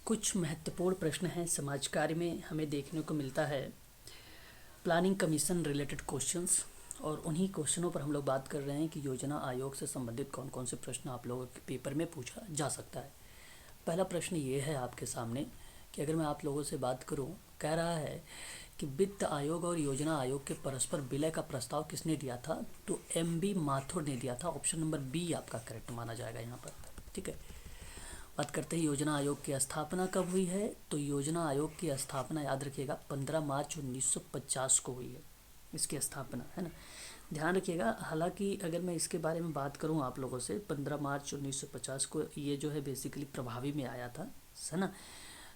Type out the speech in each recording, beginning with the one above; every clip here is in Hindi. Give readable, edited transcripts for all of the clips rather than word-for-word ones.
कुछ महत्वपूर्ण प्रश्न हैं समाज कार्य में हमें देखने को मिलता है। प्लानिंग कमीशन रिलेटेड क्वेश्चंस, और उन्हीं क्वेश्चनों पर हम लोग बात कर रहे हैं कि योजना आयोग से संबंधित कौन कौन से प्रश्न आप लोगों के पेपर में पूछा जा सकता है। पहला प्रश्न ये है आपके सामने कि अगर मैं आप लोगों से बात करूं, कह रहा है कि वित्त आयोग और योजना आयोग के परस्पर विलय का प्रस्ताव किसने दिया था? तो MB माथुर ने दिया था। ऑप्शन नंबर बी आपका करेक्ट माना जाएगा यहाँ पर। ठीक है, बात करते हैं योजना आयोग की स्थापना कब हुई है। तो योजना आयोग की स्थापना याद रखिएगा 15 मार्च 1950 को हुई है इसकी स्थापना, है ना। ध्यान रखिएगा, हालांकि अगर मैं इसके बारे में बात करूं आप लोगों से, 15 मार्च 1950 को ये जो है बेसिकली प्रभावी में आया था, है ना।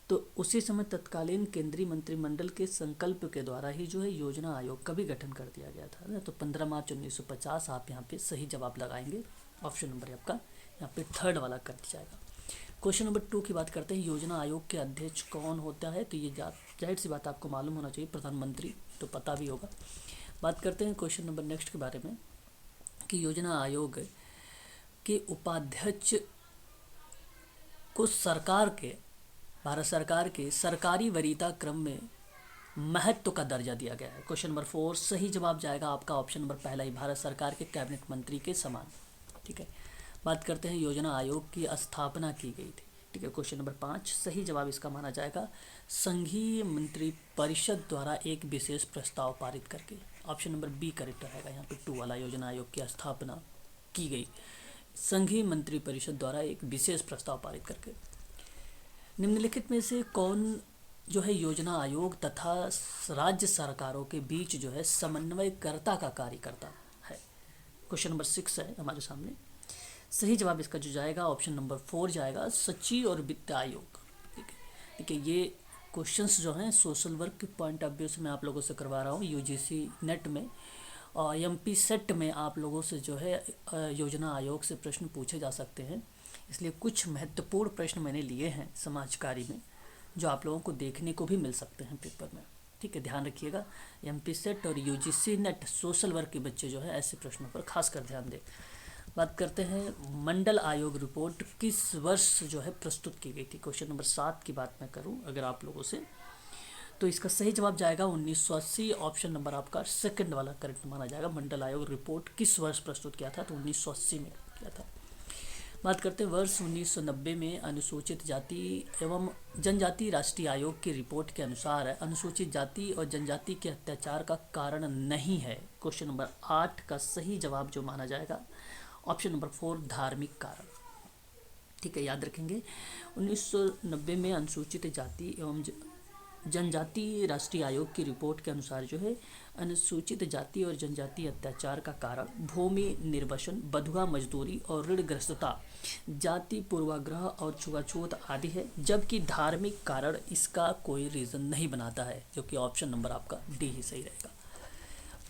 तो उसी समय तत्कालीन केंद्रीय मंत्रिमंडल के संकल्प के द्वारा ही जो है योजना आयोग का भी गठन कर दिया गया था ना। तो 15 मार्च 1950 आप यहाँ पे सही जवाब लगाएंगे। ऑप्शन नंबर आपका यहाँ पे थर्ड वाला कर दिया जाएगा। क्वेश्चन नंबर 2 की बात करते हैं, योजना आयोग के अध्यक्ष कौन होता है? तो ये जाहिर सी बात आपको मालूम होना चाहिए, प्रधानमंत्री, तो पता भी होगा। बात करते हैं क्वेश्चन नंबर नेक्स्ट के बारे में कि योजना आयोग के उपाध्यक्ष को भारत सरकार के सरकारी वरीयता क्रम में महत्व का दर्जा दिया गया है। क्वेश्चन नंबर 4 सही जवाब जाएगा आपका ऑप्शन नंबर पहला ही, भारत सरकार के कैबिनेट मंत्री के समान। ठीक है, बात करते हैं योजना आयोग की स्थापना की गई थी। ठीक है, क्वेश्चन नंबर 5 सही जवाब इसका माना जाएगा संघीय मंत्री परिषद द्वारा एक विशेष प्रस्ताव पारित करके। ऑप्शन नंबर बी करेक्ट रहेगा यहाँ पे 2 वाला, योजना आयोग की स्थापना की गई संघीय मंत्री परिषद द्वारा एक विशेष प्रस्ताव पारित करके। निम्नलिखित में से कौन जो है योजना आयोग तथा राज्य सरकारों के बीच जो है समन्वयकर्ता का कार्य करता है? क्वेश्चन नंबर 6 है हमारे सामने। सही जवाब इसका जो जाएगा ऑप्शन नंबर 4 जाएगा, सचिव और वित्त आयोग। ठीक है, ये क्वेश्चंस जो हैं सोशल वर्क के पॉइंट ऑफ व्यू से मैं आप लोगों से करवा रहा हूँ। UGC नेट में और MP सेट में आप लोगों से जो है योजना आयोग से प्रश्न पूछे जा सकते हैं, इसलिए कुछ महत्वपूर्ण प्रश्न मैंने लिए हैं समाज कार्य में जो आप लोगों को देखने को भी मिल सकते हैं पेपर में। ठीक है, ध्यान रखिएगा, MP सेट और UGC नेट सोशल वर्क के बच्चे जो है ऐसे प्रश्नों पर खासकर ध्यान दें। बात करते हैं मंडल आयोग रिपोर्ट किस वर्ष जो है प्रस्तुत की गई थी? क्वेश्चन नंबर 7 की बात मैं करूं अगर आप लोगों से, तो इसका सही जवाब जाएगा 1980। ऑप्शन नंबर आपका सेकंड वाला करेक्ट माना जाएगा। मंडल आयोग रिपोर्ट किस वर्ष प्रस्तुत किया था? तो 1980 में किया था। बात करते हैं वर्ष 1990 में अनुसूचित जाति एवं जनजाति राष्ट्रीय आयोग की रिपोर्ट के अनुसार अनुसूचित जाति और जनजाति के अत्याचार का कारण नहीं है। क्वेश्चन नंबर 8 का सही जवाब जो माना जाएगा ऑप्शन नंबर 4 धार्मिक कारण। ठीक है, याद रखेंगे 1990 में अनुसूचित जाति एवं जनजाति राष्ट्रीय आयोग की रिपोर्ट के अनुसार जो है अनुसूचित जाति और जनजाति अत्याचार का कारण भूमि निर्वसन, बंधुआ मजदूरी और ऋणग्रस्तता, जाति पूर्वाग्रह और छुआछूत आदि है, जबकि धार्मिक कारण इसका कोई रीज़न नहीं बनाता है, जो कि ऑप्शन नंबर आपका डी ही सही रहेगा।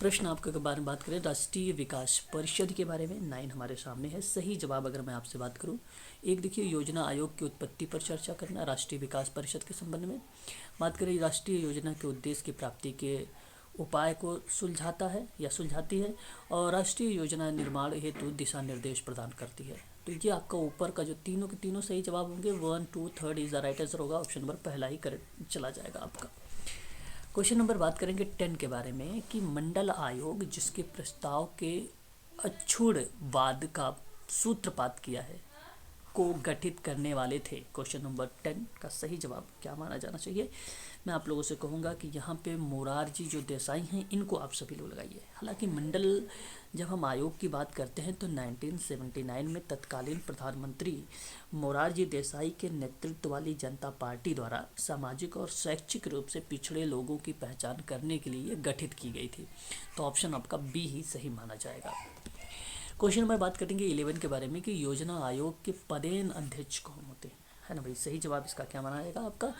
प्रश्न आपके बारे में बात करें राष्ट्रीय विकास परिषद के बारे में, 9 हमारे सामने है। सही जवाब अगर मैं आपसे बात करूं, एक देखिए योजना आयोग की उत्पत्ति पर चर्चा करना, राष्ट्रीय विकास परिषद के संबंध में बात करें। राष्ट्रीय योजना के उद्देश्य की प्राप्ति के उपाय को सुलझाता है या सुलझाती है, और राष्ट्रीय योजना निर्माण हेतु दिशा निर्देश प्रदान करती है। तो ये आपका ऊपर का जो तीनों के तीनों सही जवाब होंगे, 1, 2, 3 इज द राइट आंसर होगा। ऑप्शन नंबर पहला ही करेक्ट चला जाएगा आपका। क्वेश्चन नंबर बात करेंगे 10 के बारे में कि मंडल आयोग जिसके प्रस्ताव के अक्षुण्णवाद का सूत्रपात किया है को गठित करने वाले थे। क्वेश्चन नंबर 10 का सही जवाब क्या माना जाना चाहिए? मैं आप लोगों से कहूँगा कि यहाँ पे मोरारजी जो देसाई हैं इनको आप सभी लोग लगाइए। हालांकि मंडल जब हम आयोग की बात करते हैं तो 1979 में तत्कालीन प्रधानमंत्री मोरारजी देसाई के नेतृत्व वाली जनता पार्टी द्वारा सामाजिक और शैक्षिक रूप से पिछड़े लोगों की पहचान करने के लिए गठित की गई थी। तो ऑप्शन आपका बी ही सही माना जाएगा। क्वेश्चन नंबर बात करेंगे 11 के बारे में कि योजना आयोग के पदेन अध्यक्ष कौन होते हैं, है ना भाई। सही जवाब इसका क्या माना जाएगा आपका?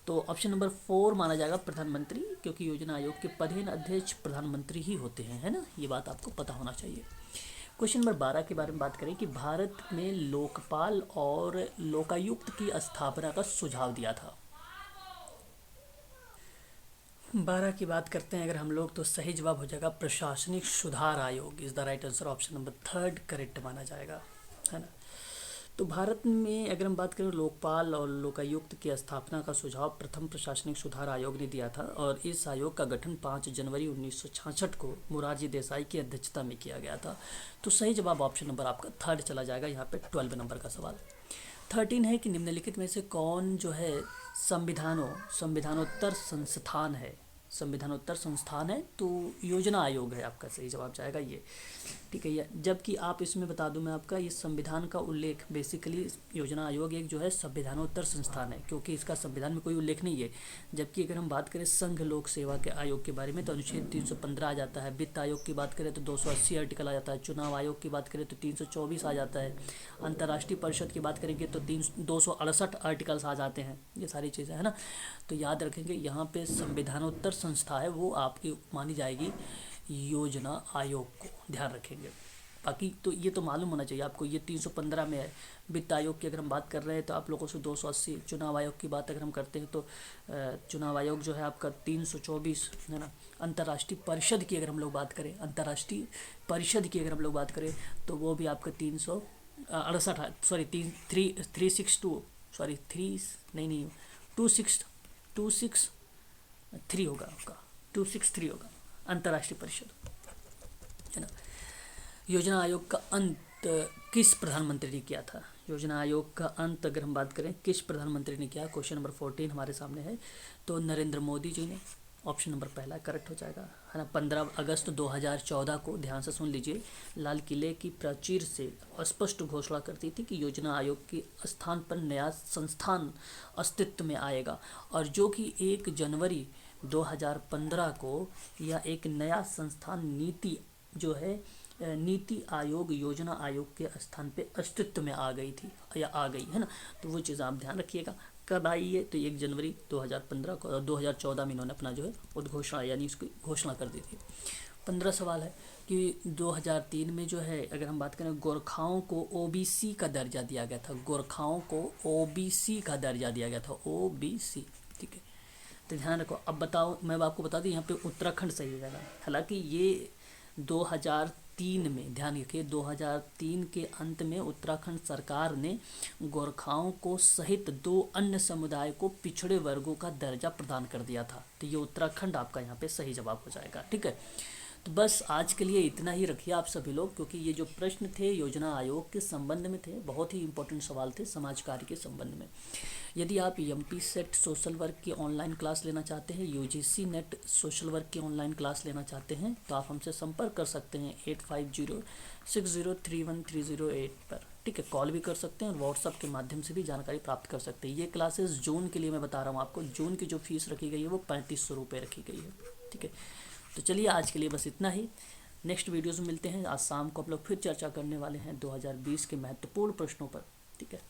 तो ऑप्शन नंबर 4 माना जाएगा प्रधानमंत्री, क्योंकि योजना आयोग के पदेन अध्यक्ष प्रधानमंत्री ही होते हैं, है ना। ये बात आपको पता होना चाहिए। क्वेश्चन नंबर 12 के बारे में बात करें कि भारत में लोकपाल और लोकायुक्त की स्थापना का सुझाव दिया था। 12 की बात करते हैं अगर हम लोग, तो सही जवाब हो जाएगा प्रशासनिक सुधार आयोग is the right answer. Option number 3 correct माना जाएगा, है ना। तो भारत में अगर हम बात करें, लोकपाल और लोकायुक्त की स्थापना का सुझाव प्रथम प्रशासनिक सुधार आयोग ने दिया था और इस आयोग का गठन 5 जनवरी 1966 को मोरारजी देसाई की अध्यक्षता में किया गया था। तो सही जवाब ऑप्शन नंबर आपका थर्ड चला जाएगा यहाँ पे 12 नंबर का सवाल। 13 है कि निम्नलिखित में से कौन जो है संविधानोत्तर संस्थान है। संविधानोत्तर संस्थान है तो योजना आयोग है, आपका सही जवाब जाएगा ये, ठीक है। जबकि आप इसमें बता दूं मैं आपका, ये संविधान का उल्लेख बेसिकली योजना आयोग एक जो है संविधानोत्तर संस्थान है, क्योंकि इसका संविधान में कोई उल्लेख नहीं है। जबकि अगर हम बात करें संघ लोक सेवा के आयोग के बारे में तो अनुच्छेद 315 आ जाता है। वित्त आयोग की बात करें तो 280 आर्टिकल आ जाता है। चुनाव आयोग की बात करें तो 324 आ जाता है। अंतर्राष्ट्रीय परिषद की बात करेंगे तो 268 आर्टिकल्स आ जाते हैं। ये सारी चीज़ें है ना, तो याद रखेंगे यहाँ पे संविधानोत्तर संस्था है वो आपकी मानी जाएगी योजना आयोग को, ध्यान रखेंगे। बाकी तो ये तो मालूम होना चाहिए आपको, ये 315 में है। वित्त आयोग की अगर हम बात कर रहे हैं तो आप लोगों से 280। चुनाव आयोग की बात अगर हम करते हैं तो चुनाव आयोग जो है आपका 324 है ना। अंतर्राष्ट्रीय परिषद की अगर हम लोग बात करें, अंतर्राष्ट्रीय परिषद की अगर हम लोग बात करें तो वो भी आपका 368 सॉरी 362 सॉरी 263 होगा आपका, 263 होगा अंतर्राष्ट्रीय परिषद, है ना। योजना आयोग का अंत किस प्रधानमंत्री ने किया था। योजना आयोग का अंत अगर हम बात करें किस प्रधानमंत्री ने किया, क्वेश्चन नंबर 14 हमारे सामने है, तो नरेंद्र मोदी जी ने। ऑप्शन नंबर पहला करेक्ट हो जाएगा, है ना। 15 अगस्त 2014 को, ध्यान से सुन लीजिए, लाल किले की प्राचीर से स्पष्ट घोषणा करती थी कि योजना आयोग के स्थान पर नया संस्थान अस्तित्व में आएगा और जो कि 1 जनवरी 2015 को यह एक नया संस्थान नीति जो है नीति आयोग योजना आयोग के स्थान पे अस्तित्व में आ गई थी या आ गई, है ना। तो वो चीज़ आप ध्यान रखिएगा। कब आई है तो 1 जनवरी 2015 को, 2014 में इन्होंने अपना जो है उद्घोषणा यानी उसकी घोषणा कर दी थी। 15 सवाल है कि 2003 में जो है अगर हम बात करें, गोरखाओं को ओबीसी का दर्जा दिया गया था। गोरखाओं को ओबीसी का दर्जा दिया गया था, ओबीसी, ठीक है। तो ध्यान रखो। अब बताओ, मैं आपको बता दूं यहाँ पे उत्तराखंड सही हो जाएगा। हालांकि ये 2003 में, ध्यान रखिए, 2003 के अंत में उत्तराखंड सरकार ने गोरखाओं को सहित 2 अन्य समुदाय को पिछड़े वर्गों का दर्जा प्रदान कर दिया था। तो ये उत्तराखंड आपका यहाँ पे सही जवाब हो जाएगा, ठीक है। तो बस आज के लिए इतना ही रखिए आप सभी लोग, क्योंकि ये जो प्रश्न थे योजना आयोग के संबंध में थे, बहुत ही इंपॉर्टेंट सवाल थे समाज कार्य के संबंध में। यदि आप एमपी सेट सोशल वर्क की ऑनलाइन क्लास लेना चाहते हैं, यूजीसी नेट सोशल वर्क की ऑनलाइन क्लास लेना चाहते हैं, तो आप हमसे संपर्क कर सकते हैं 8506031308 पर, ठीक है। कॉल भी कर सकते हैं और व्हाट्सअप के माध्यम से भी जानकारी प्राप्त कर सकते हैं। ये क्लासेस जून के लिए मैं बता रहा हूँ आपको, जून की जो फीस रखी गई है वो 3500 रुपये रखी गई है, ठीक है। तो चलिए आज के लिए बस इतना ही। नेक्स्ट वीडियोज़ में मिलते हैं। आज शाम को आप लोग फिर चर्चा करने वाले हैं 2020 के महत्वपूर्ण प्रश्नों पर, ठीक है।